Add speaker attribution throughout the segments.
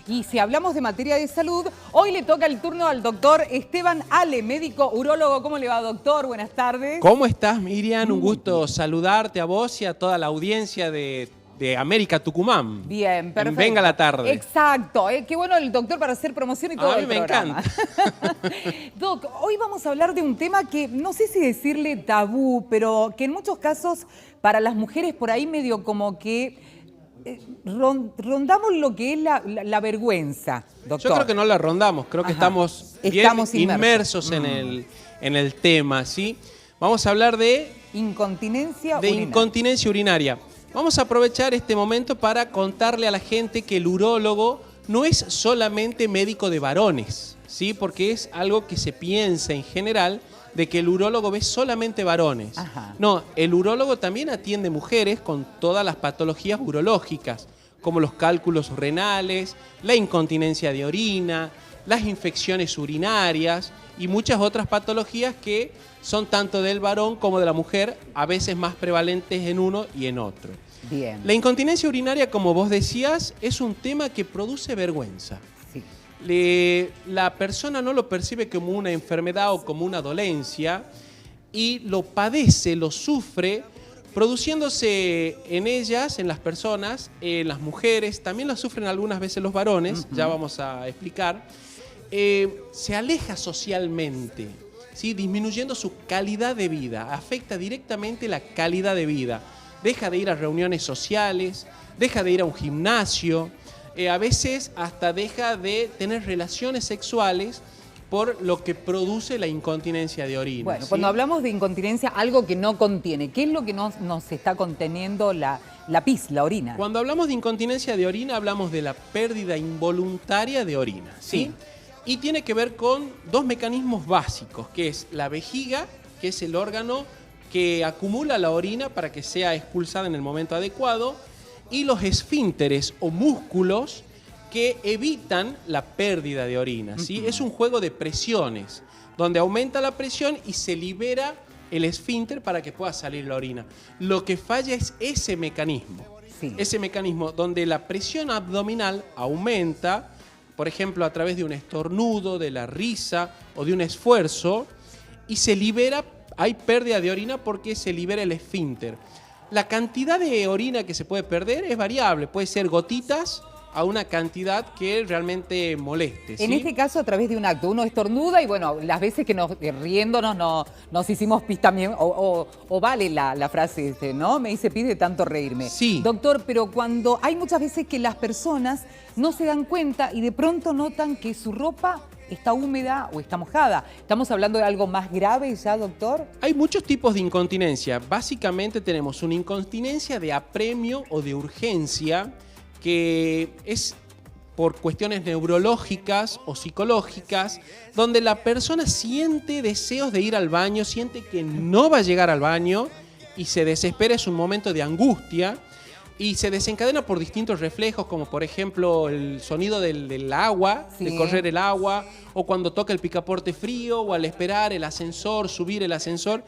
Speaker 1: Y si hablamos de materia de salud, hoy le toca el turno al doctor Esteban Ale, médico urólogo. ¿Cómo le va, doctor? Buenas tardes.
Speaker 2: ¿Cómo estás, Miriam? Un gusto saludarte a vos y a toda la audiencia de América Tucumán.
Speaker 1: Bien, perfecto.
Speaker 2: Venga la tarde.
Speaker 1: Exacto. Qué bueno el doctor para hacer promoción y todo
Speaker 2: A mí
Speaker 1: el
Speaker 2: me
Speaker 1: programa.
Speaker 2: encanta.
Speaker 1: Doc, hoy vamos a hablar de un tema que no sé si decirle tabú, pero que en muchos casos para las mujeres por ahí medio como que rondamos lo que es la vergüenza, doctor.
Speaker 2: Yo creo que no la rondamos, creo que estamos bien inmersos en el tema, ¿sí? Vamos a hablar de
Speaker 1: incontinencia
Speaker 2: urinaria. Vamos a aprovechar este momento para contarle a la gente que el urólogo no es solamente médico de varones, ¿sí? Porque es algo que se piensa en general de que el urólogo ve solamente varones.
Speaker 1: Ajá.
Speaker 2: No, el urólogo también atiende mujeres con todas las patologías urológicas, como los cálculos renales, la incontinencia de orina, las infecciones urinarias y muchas otras patologías que son tanto del varón como de la mujer, a veces más prevalentes en uno y en otro.
Speaker 1: Bien.
Speaker 2: La incontinencia urinaria, como vos decías, es un tema que produce vergüenza.
Speaker 1: Sí.
Speaker 2: La persona no lo percibe como una enfermedad o como una dolencia y lo padece, lo sufre, produciéndose en ellas, en las personas, en las mujeres, también lo sufren algunas veces los varones, ya vamos a explicar, se aleja socialmente, ¿sí? Disminuyendo su calidad de vida, afecta directamente la calidad de vida, deja de ir a reuniones sociales, deja de ir a un gimnasio, a veces hasta deja de tener relaciones sexuales por lo que produce la incontinencia de orina.
Speaker 1: Bueno,
Speaker 2: ¿sí?
Speaker 1: Cuando hablamos de incontinencia, algo que no contiene, ¿qué es lo que nos está conteniendo la pis, la orina?
Speaker 2: Cuando hablamos de incontinencia de orina, hablamos de la pérdida involuntaria de orina, ¿sí? Y tiene que ver con dos mecanismos básicos, que es la vejiga, que es el órgano que acumula la orina para que sea expulsada en el momento adecuado, y los esfínteres o músculos que evitan la pérdida de orina, ¿sí? Es un juego de presiones, donde aumenta la presión y se libera el esfínter para que pueda salir la orina. Lo que falla es ese mecanismo.
Speaker 1: Sí.
Speaker 2: Ese mecanismo donde la presión abdominal aumenta, por ejemplo, a través de un estornudo, de la risa o de un esfuerzo, y se libera, hay pérdida de orina porque se libera el esfínter. La cantidad de orina que se puede perder es variable, puede ser gotitas a una cantidad que realmente moleste, ¿sí?
Speaker 1: En este caso, a través de un acto, uno estornuda y bueno, las veces que riéndonos nos hicimos pis también, o vale la frase, ¿no? Me hice pis de tanto reírme.
Speaker 2: Sí.
Speaker 1: Doctor, pero cuando hay muchas veces que las personas no se dan cuenta y de pronto notan que su ropa está húmeda o está mojada. ¿Estamos hablando de algo más grave ya, doctor?
Speaker 2: Hay muchos tipos de incontinencia. Básicamente tenemos una incontinencia de apremio o de urgencia, que es por cuestiones neurológicas o psicológicas, donde la persona siente deseos de ir al baño, siente que no va a llegar al baño y se desespera, es un momento de angustia y se desencadena por distintos reflejos, como por ejemplo el sonido del agua,
Speaker 1: Sí.
Speaker 2: de correr el agua, o cuando toca el picaporte frío, o al esperar el ascensor, subir el ascensor.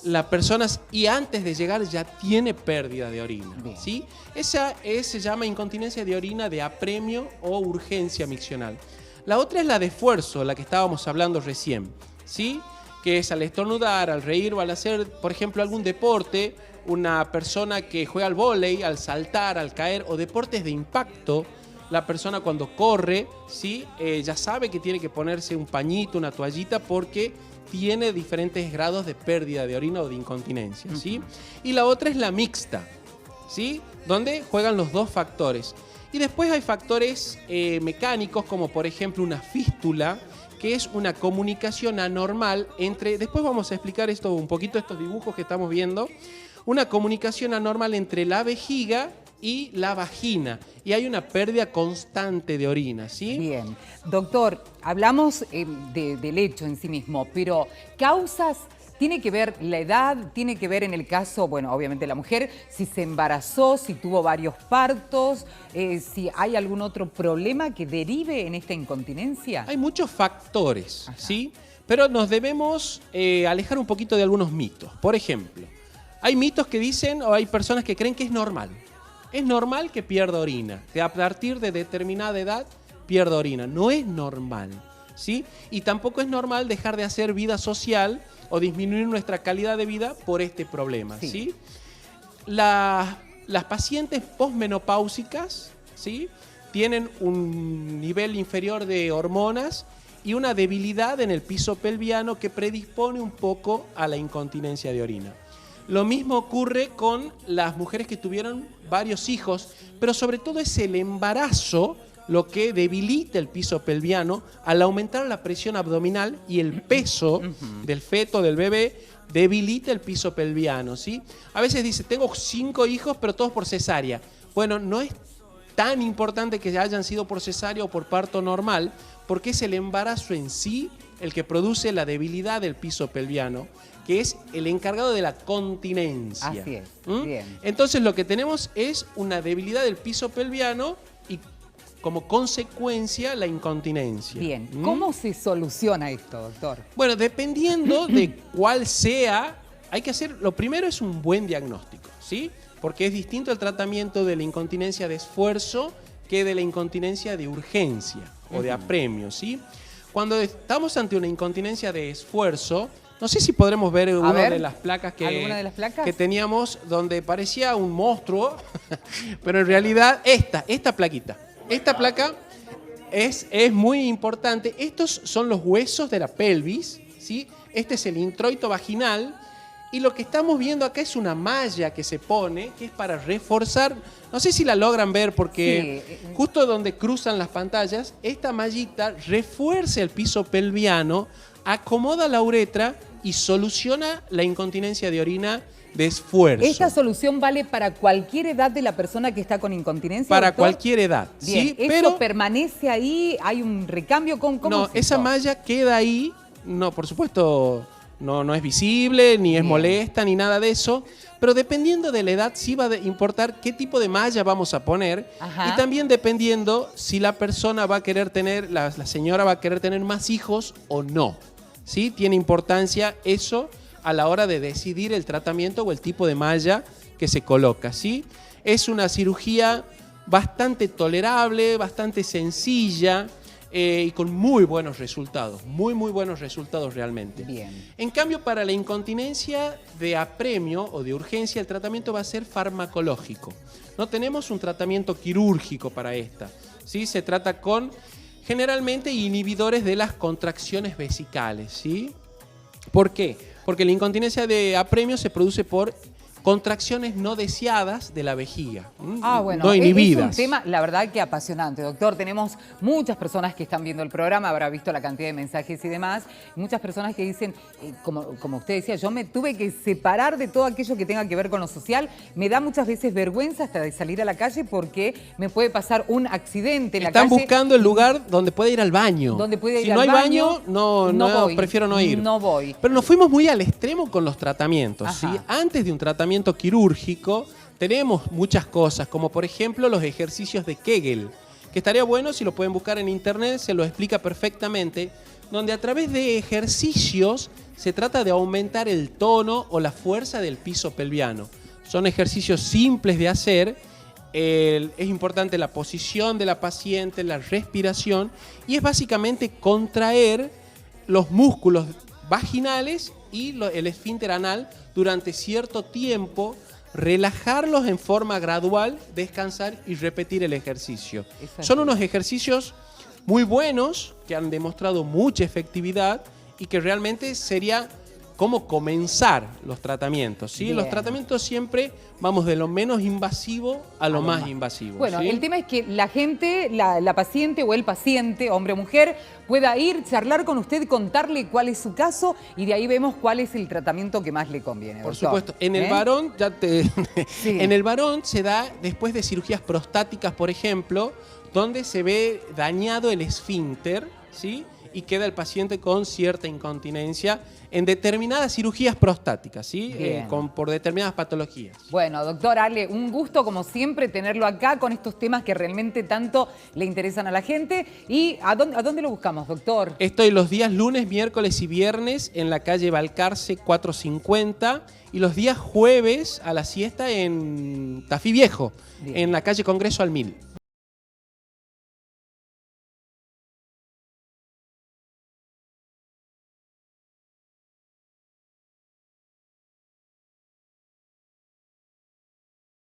Speaker 2: La persona, y antes de llegar ya tiene pérdida de orina, ¿sí? Esa se llama incontinencia de orina de apremio o urgencia miccional. La otra es la de esfuerzo, la que estábamos hablando recién, ¿sí? Que es al estornudar, al reír o al hacer, por ejemplo, algún deporte, una persona que juega al vóley, al saltar, al caer, o deportes de impacto. La persona cuando corre, ¿sí? Ya sabe que tiene que ponerse un pañito, una toallita, porque tiene diferentes grados de pérdida de orina o de incontinencia, ¿sí? Y la otra es la mixta, ¿sí? Donde juegan los dos factores. Y después hay factores mecánicos, como por ejemplo una fístula, que es una comunicación anormal entre... Después vamos a explicar esto un poquito, estos dibujos que estamos viendo. Una comunicación anormal entre la vejiga y la vagina, y hay una pérdida constante de orina, ¿sí?
Speaker 1: Bien. Doctor, hablamos del hecho en sí mismo, pero causas, ¿tiene que ver la edad? ¿Tiene que ver en el caso, bueno, obviamente la mujer, si se embarazó, si tuvo varios partos, si hay algún otro problema que derive en esta incontinencia?
Speaker 2: Hay muchos factores, ¿sí? Pero nos debemos alejar un poquito de algunos mitos. Por ejemplo, hay mitos que dicen, o hay personas que creen que es normal. Es normal que pierda orina, que a partir de determinada edad pierda orina. No es normal, ¿sí? Y tampoco es normal dejar de hacer vida social o disminuir nuestra calidad de vida por este problema, ¿sí? Las pacientes posmenopáusicas, ¿sí?, tienen un nivel inferior de hormonas y una debilidad en el piso pelviano que predispone un poco a la incontinencia de orina. Lo mismo ocurre con las mujeres que tuvieron varios hijos, pero sobre todo es el embarazo lo que debilita el piso pelviano al aumentar la presión abdominal y el peso del feto, del bebé, debilita el piso pelviano, ¿sí? A veces dice, tengo 5 hijos, pero todos por cesárea. Bueno, no es tan importante que hayan sido por cesárea o por parto normal, porque es el embarazo en sí el que produce la debilidad del piso pelviano, que es el encargado de la continencia.
Speaker 1: Así es, bien.
Speaker 2: Entonces lo que tenemos es una debilidad del piso pelviano y como consecuencia la incontinencia.
Speaker 1: Bien, ¿cómo se soluciona esto, doctor?
Speaker 2: Bueno, dependiendo de cuál sea, hay que hacer, lo primero es un buen diagnóstico, ¿sí? Porque es distinto el tratamiento de la incontinencia de esfuerzo que de la incontinencia de urgencia o de apremio, ¿sí? Cuando estamos ante una incontinencia de esfuerzo, no sé si podremos ver una de las placas que teníamos donde parecía un monstruo, pero en realidad esta plaquita. Esta placa es muy importante. Estos son los huesos de la pelvis, ¿sí? Este es el introito vaginal. Y lo que estamos viendo acá es una malla que se pone, que es para reforzar, no sé si la logran ver porque justo donde cruzan las pantallas, esta mallita refuerza el piso pelviano, acomoda la uretra y soluciona la incontinencia de orina de esfuerzo.
Speaker 1: ¿Esta solución vale para cualquier edad de la persona que está con incontinencia,
Speaker 2: Para
Speaker 1: doctor?
Speaker 2: cualquier edad,
Speaker 1: bien,
Speaker 2: ¿sí?
Speaker 1: ¿eso
Speaker 2: pero
Speaker 1: permanece ahí? ¿Hay un recambio? ¿Cómo
Speaker 2: no,
Speaker 1: es
Speaker 2: esa
Speaker 1: esto?
Speaker 2: malla queda ahí, no, por supuesto... No es visible, ni es molesta, ni nada de eso. Pero dependiendo de la edad, sí va a importar qué tipo de malla vamos a poner.
Speaker 1: Ajá.
Speaker 2: Y también dependiendo si la persona va a querer tener, la señora va a querer tener más hijos o no. ¿Sí? Tiene importancia eso a la hora de decidir el tratamiento o el tipo de malla que se coloca, ¿sí? Es una cirugía bastante tolerable, bastante sencilla. Y con muy buenos resultados, muy buenos resultados realmente.
Speaker 1: Bien.
Speaker 2: En cambio, para la incontinencia de apremio o de urgencia, el tratamiento va a ser farmacológico. No tenemos un tratamiento quirúrgico para esta, ¿sí? Se trata con, generalmente, inhibidores de las contracciones vesicales, ¿sí? ¿Por qué? Porque la incontinencia de apremio se produce por contracciones no deseadas de la vejiga,
Speaker 1: Bueno,
Speaker 2: no inhibidas.
Speaker 1: es un tema, la verdad, que apasionante, doctor. Tenemos muchas personas que están viendo el programa, habrá visto la cantidad de mensajes y demás. Muchas personas que dicen, como usted decía, yo me tuve que separar de todo aquello que tenga que ver con lo social. Me da muchas veces vergüenza hasta de salir a la calle porque me puede pasar un accidente en la calle.
Speaker 2: Están buscando el lugar donde puede ir al baño.
Speaker 1: Donde puede ir
Speaker 2: si
Speaker 1: al
Speaker 2: no hay
Speaker 1: baño,
Speaker 2: no voy. Prefiero no ir.
Speaker 1: No voy.
Speaker 2: Pero nos fuimos muy al extremo con los tratamientos, ¿sí?
Speaker 1: Ajá.
Speaker 2: Antes de un tratamiento quirúrgico tenemos muchas cosas, como por ejemplo los ejercicios de Kegel, que estaría bueno si lo pueden buscar en internet, se lo explica perfectamente, donde a través de ejercicios se trata de aumentar el tono o la fuerza del piso pelviano. Son ejercicios simples de hacer. Es importante la posición de la paciente, la respiración, y es básicamente contraer los músculos vaginales y el esfínter anal durante cierto tiempo, relajarlos en forma gradual, descansar y repetir el ejercicio.
Speaker 1: Exacto.
Speaker 2: Son unos ejercicios muy buenos que han demostrado mucha efectividad y que realmente sería como comenzar los tratamientos, ¿sí?
Speaker 1: Bien.
Speaker 2: Los tratamientos siempre vamos de lo menos invasivo a lo más invasivo.
Speaker 1: Bueno,
Speaker 2: ¿sí?
Speaker 1: el tema es que la gente, la paciente o el paciente, hombre o mujer, pueda ir, charlar con usted, contarle cuál es su caso y de ahí vemos cuál es el tratamiento que más le conviene.
Speaker 2: Por
Speaker 1: doctor.
Speaker 2: supuesto. En el varón, en el varón se da después de cirugías prostáticas, por ejemplo, donde se ve dañado el esfínter, ¿sí? Y queda el paciente con cierta incontinencia en determinadas cirugías prostáticas, ¿sí? Por determinadas patologías.
Speaker 1: Bueno, doctor Ale, un gusto como siempre tenerlo acá con estos temas que realmente tanto le interesan a la gente. ¿Y a dónde lo buscamos, doctor?
Speaker 2: Estoy los días lunes, miércoles y viernes en la calle Balcarce 450 y los días jueves a la siesta en Tafí Viejo, en la calle Congreso al 1000.